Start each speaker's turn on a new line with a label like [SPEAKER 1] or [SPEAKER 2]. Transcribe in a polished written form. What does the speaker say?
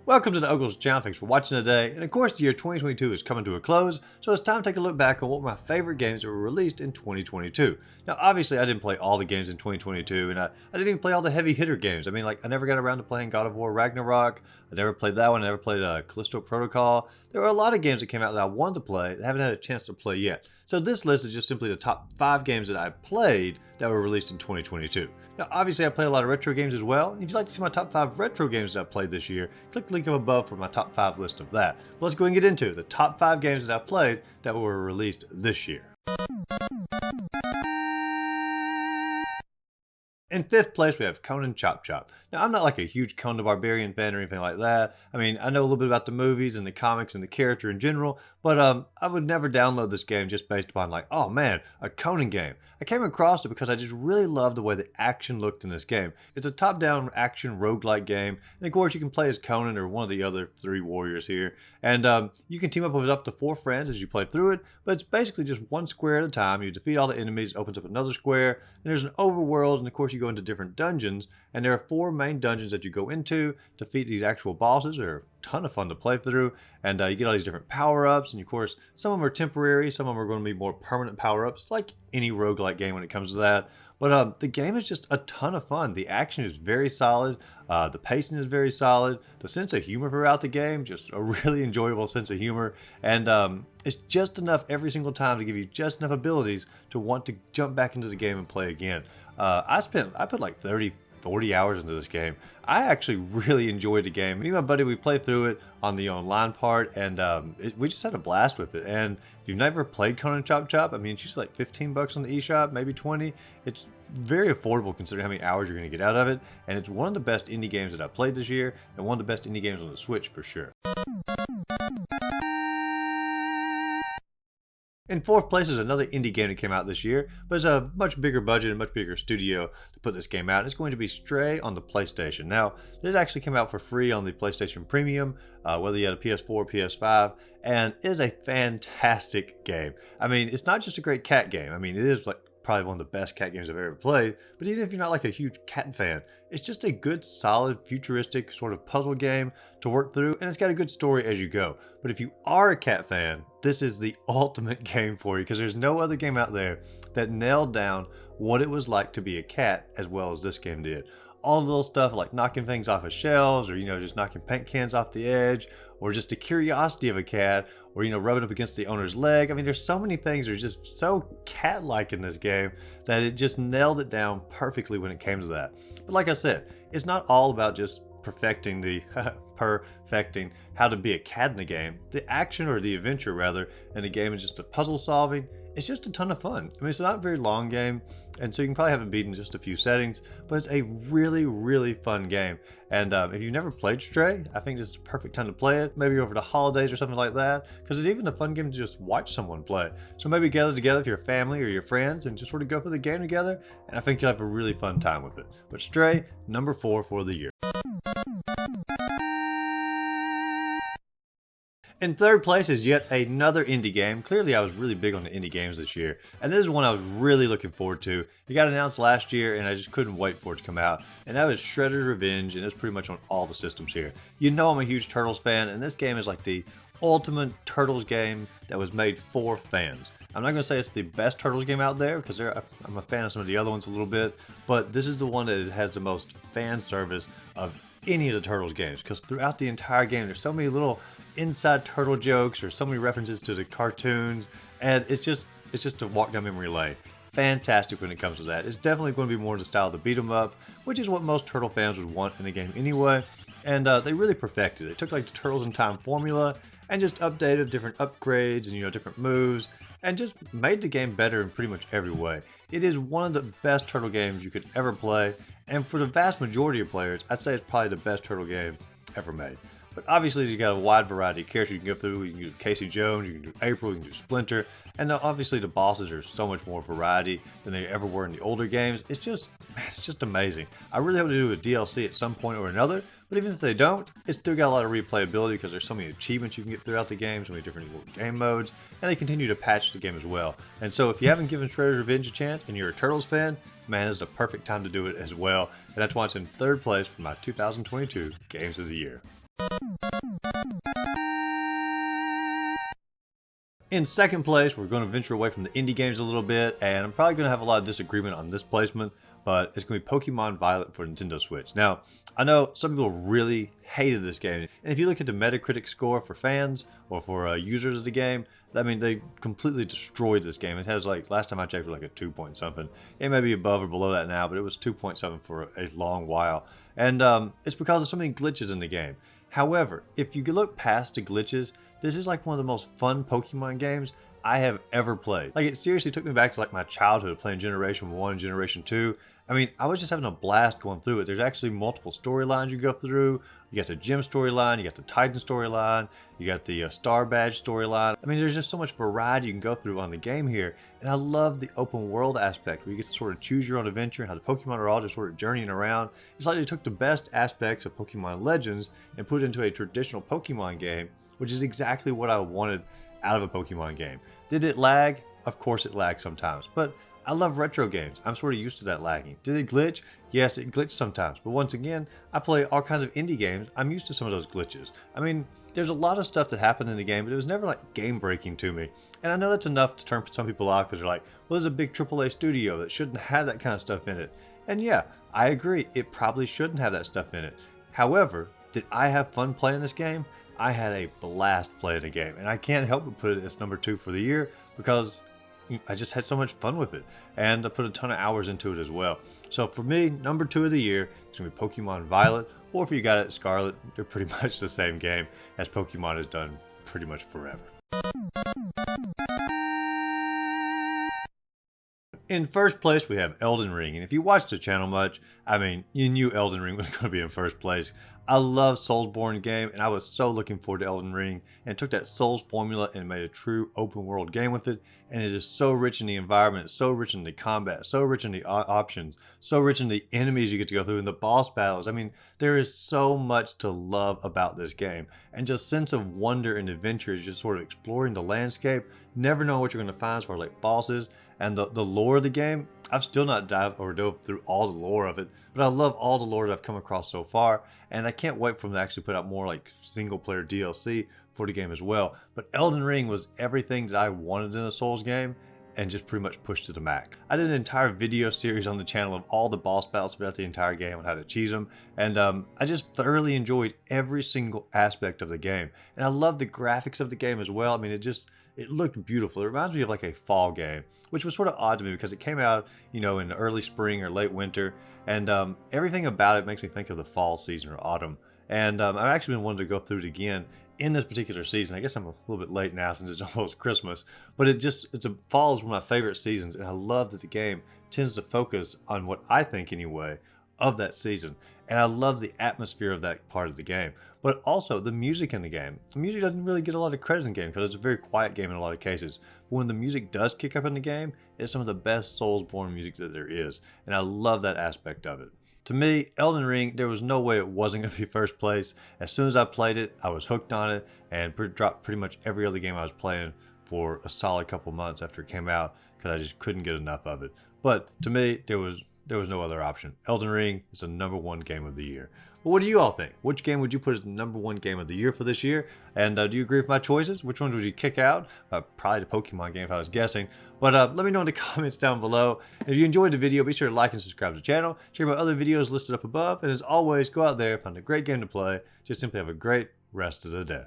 [SPEAKER 1] Welcome to the Ogles channel. Thanks for watching today. And of course, the year 2022 is coming to a close, so it's time to take a look back on what my favorite games that were released in 2022. Now, obviously, I didn't play all the games in 2022, and I didn't even play all the heavy hitter games. I mean, like, I never got around to playing God of War Ragnarok. I never played that one. I never played Callisto Protocol. There were a lot of games that came out that I wanted to play that I haven't had a chance to play yet. So this list is just simply the top 5 games that I played that were released in 2022. Now, obviously, I play a lot of retro games as well. If you'd like to see my top 5 retro games that I played this year, click the link up above for my top 5 list of that. But let's go and get into the top 5 games that I played that were released this year. In 5th place, we have Conan Chop Chop. Now, I'm not like a huge Conan the Barbarian fan or anything like that. I mean, I know a little bit about the movies and the comics and the character in general, but I would never download this game just based upon like, oh man, a Conan game. I came across it because I just really loved the way the action looked in this game. It's a top-down action roguelike game, and of course you can play as Conan or one of the other 3 warriors here, and you can team up with up to 4 friends as you play through it, but it's basically just one square at a time. You defeat all the enemies, it opens up another square, and there's an overworld, and of course you go into different dungeons, and there are 4 main dungeons that you go into, defeat these actual bosses. They're a ton of fun to play through, and you get all these different power-ups, and of course some of them are temporary, some of them are going to be more permanent power-ups, like any roguelike game when it comes to that. But the game is just a ton of fun. The action is very solid, the pacing is very solid, the sense of humor throughout the game, just a really enjoyable sense of humor, and it's just enough every single time to give you just enough abilities to want to jump back into the game and play again. I put like 40 hours into this game. I actually really enjoyed the game. Me and my buddy, we played through it on the online part, and we just had a blast with it. And if you've never played Conan Chop Chop, I mean, it's usually like 15 bucks on the eShop, maybe 20. It's very affordable considering how many hours you're going to get out of it. And it's one of the best indie games that I played this year, and one of the best indie games on the Switch for sure. In 4th place is another indie game that came out this year, but it's a much bigger budget and much bigger studio to put this game out. It's going to be Stray on the PlayStation. Now, this actually came out for free on the PlayStation Premium, whether you had a PS4 or PS5, and it is a fantastic game. I mean, it's not just a great cat game. I mean, it is like probably one of the best cat games I've ever played, but even if you're not like a huge cat fan, it's just a good, solid, futuristic sort of puzzle game to work through, and it's got a good story as you go. But if you are a cat fan, this is the ultimate game for you, because there's no other game out there that nailed down what it was like to be a cat as well as this game did. All the little stuff like knocking things off of shelves, or just knocking paint cans off the edge, or just the curiosity of a cat, or rubbing up against the owner's leg. I mean, there's so many things that are just so cat-like in this game that it just nailed it down perfectly when it came to that. But like I said, it's not all about just perfecting how to be a cat in the game. The action, or the adventure rather, in the game is just a puzzle solving. It's just a ton of fun. I mean, it's not a very long game, and so you can probably have it beat in just a few settings, but it's a really, really fun game. And if you've never played Stray, I think this is the perfect time to play it, maybe over the holidays or something like that, because it's even a fun game to just watch someone play. So maybe gather together with your family or your friends and just sort of go through the game together, and I think you'll have a really fun time with it. But Stray, number 4 for the year. In 3rd place is yet another indie game. Clearly, I was really big on the indie games this year, and this is one I was really looking forward to. It got announced last year, and I just couldn't wait for it to come out, and that was Shredder's Revenge, and it's pretty much on all the systems here. You know I'm a huge Turtles fan, and this game is like the ultimate Turtles game that was made for fans. I'm not going to say it's the best Turtles game out there, because I'm a fan of some of the other ones a little bit, but this is the one that has the most fan service of any of the Turtles games, because throughout the entire game there's so many little inside turtle jokes or so many references to the cartoons, and it's just a walk down memory lane. Fantastic when it comes to that. It's definitely going to be more the style of the beat 'em up, which is what most Turtle fans would want in a game anyway, and they really perfected it. They took like the Turtles in Time formula and just updated different upgrades and different moves, and just made the game better in pretty much every way. It is one of the best Turtle games you could ever play, and for the vast majority of players, I'd say it's probably the best Turtle game ever made. But obviously, you got a wide variety of characters you can go through. You can do Casey Jones, you can do April, you can do Splinter, and obviously the bosses are so much more variety than they ever were in the older games. It's just amazing. I really hope to do a DLC at some point or another, but even if they don't, it's still got a lot of replayability because there's so many achievements you can get throughout the game, so many different game modes, and they continue to patch the game as well. And so if you haven't given Shredder's Revenge a chance and you're a Turtles fan, man, this is the perfect time to do it as well. And that's why it's in 3rd place for my 2022 Games of the Year. In second place, we're going to venture away from the indie games a little bit, and I'm probably going to have a lot of disagreement on this placement, but it's going to be Pokemon Violet for Nintendo Switch. Now, I know some people really hated this game, and if you look at the Metacritic score for fans or for users of the game, I mean, they completely destroyed this game. It has, like, last time I checked, like a 2 point something. It may be above or below that now, but it was 2.7 for a long while, and it's because of so many glitches in the game. However, if you look past the glitches, this is like one of the most fun Pokemon games I have ever played. Like, it seriously took me back to like my childhood playing Generation 1, Generation 2. I mean, I was just having a blast going through it. There's actually multiple storylines you go through. You got the gym storyline, you got the Titan storyline, you got the Star Badge storyline. I mean, there's just so much variety you can go through on the game here. And I love the open world aspect where you get to sort of choose your own adventure and how the Pokemon are all just sort of journeying around. It's like they took the best aspects of Pokemon Legends and put it into a traditional Pokemon game, which is exactly what I wanted out of a Pokemon game. Did it lag? Of course it lags sometimes, but I love retro games. I'm sort of used to that lagging. Did it glitch? Yes, it glitched sometimes, but once again, I play all kinds of indie games. I'm used to some of those glitches. I mean, there's a lot of stuff that happened in the game, but it was never like game breaking to me. And I know that's enough to turn some people off because they're like, well, there's a big AAA studio that shouldn't have that kind of stuff in it. And yeah, I agree, it probably shouldn't have that stuff in it. However, did I have fun playing this game? I had a blast playing the game, and I can't help but put it as number 2 for the year because I just had so much fun with it, and I put a ton of hours into it as well. So for me, number 2 of the year is going to be Pokemon Violet, or if you got it Scarlet, they're pretty much the same game as Pokemon has done pretty much forever. In first place, we have Elden Ring, and if you watched the channel much, I mean, you knew Elden Ring was going to be in first place. I love Soulsborne game, and I was so looking forward to Elden Ring, and took that Souls formula and made a true open world game with it, and it is so rich in the environment, so rich in the combat, so rich in the options, so rich in the enemies you get to go through, and the boss battles. I mean, there is so much to love about this game, and just sense of wonder and adventure is just sort of exploring the landscape, never knowing what you're going to find as far as like bosses, and the lore of the game. I've still not dove through all the lore of it, but I love all the lore that I've come across so far, and I can't wait for them to actually put out more like single player DLC for the game as well. But Elden Ring was everything that I wanted in a Souls game, and just pretty much pushed to the max. I did an entire video series on the channel of all the boss battles throughout the entire game and how to cheese them, and I just thoroughly enjoyed every single aspect of the game. And I love the graphics of the game as well. I mean, it looked beautiful. It reminds me of like a fall game, which was sort of odd to me because it came out, you know, in early spring or late winter, and everything about it makes me think of the fall season or autumn. And I've actually been wanting to go through it again in this particular season. I guess I'm a little bit late now since it's almost Christmas, but fall is one of my favorite seasons, and I love that the game tends to focus on what I think anyway of that season. And I love the atmosphere of that part of the game, but also the music in the game. The music doesn't really get a lot of credit in the game because it's a very quiet game in a lot of cases. But when the music does kick up in the game, it's some of the best Soulsborne music that there is, and I love that aspect of it. To me, Elden Ring, there was no way it wasn't going to be first place. As soon as I played it, I was hooked on it, and dropped pretty much every other game I was playing for a solid couple months after it came out because I just couldn't get enough of it. But to me, there was no other option. Elden Ring is the #1 game of the year. But what do you all think? Which game would you put as the #1 game of the year for this year? And do you agree with my choices? Which ones would you kick out? Probably the Pokemon game if I was guessing. But let me know in the comments down below. If you enjoyed the video, be sure to like and subscribe to the channel. Check out my other videos listed up above. And as always, go out there, find a great game to play. Just simply have a great rest of the day.